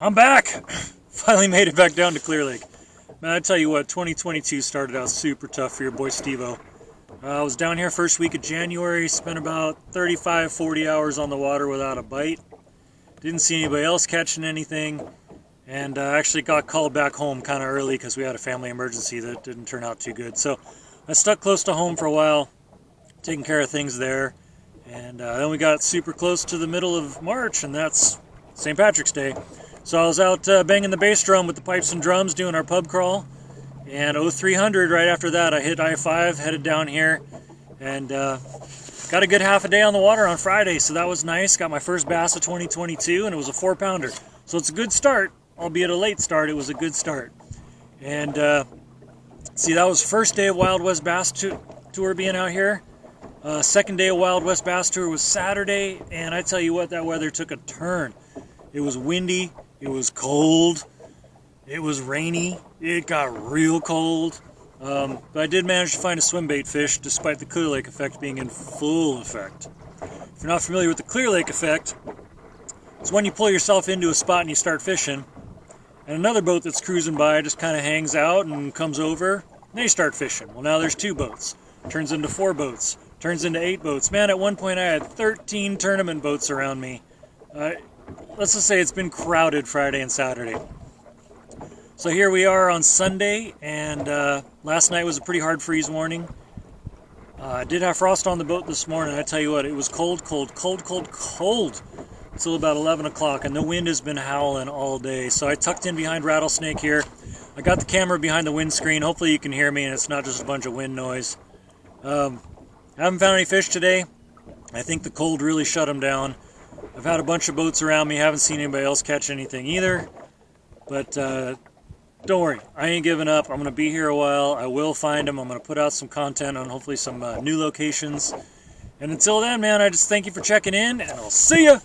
I'm back! Finally made it back down to Clear Lake. Man, I tell you what, 2022 started out super tough for your boy Steve-O. I was down here first week of January, spent about 35, 40 hours on the water without a bite. Didn't see anybody else catching anything, and actually got called back home kind of early because we had a family emergency that didn't turn out too good. So I stuck close to home for a while, taking care of things there, and then we got super close to the middle of March, and that's St. Patrick's Day. So I was out banging the bass drum with the pipes and drums doing our pub crawl, and 0300 right after that I hit I-5, headed down here, and got a good half a day on the water on Friday, so that was nice. Got my first bass of 2022, and it was a 4-pounder. So it's a good start, albeit a late start. It was a good start. And see, that was first day of Wild West Bass Tour being out here. Second day of Wild West Bass Tour was Saturday, and I tell you what, that weather took a turn. It was windy, it was cold, it was rainy, it got real cold. But I did manage to find a swim bait fish despite the Clear Lake effect being in full effect. If you're not familiar with the Clear Lake effect, it's when you pull yourself into a spot and you start fishing, and another boat that's cruising by just kind of hangs out and comes over, and then you start fishing. Well, now there's 2 boats, turns into 4 boats, turns into 8 boats. Man, at one point I had 13 tournament boats around me. Let's just say it's been crowded Friday and Saturday. So here we are on Sunday, and last night was a pretty hard freeze warning. I did have frost on the boat this morning. I tell you what, it was cold until about 11 o'clock, and the wind has been howling all day. So I tucked in behind Rattlesnake here. I got the camera behind the windscreen. Hopefully you can hear me and it's not just a bunch of wind noise. I haven't found any fish today. I think the cold really shut them down. I've had a bunch of boats around me. Haven't seen anybody else catch anything either. But don't worry, I ain't giving up. I'm going to be here a while. I will find them. I'm going to put out some content on hopefully some new locations. And until then, man, I just thank you for checking in, and I'll see ya!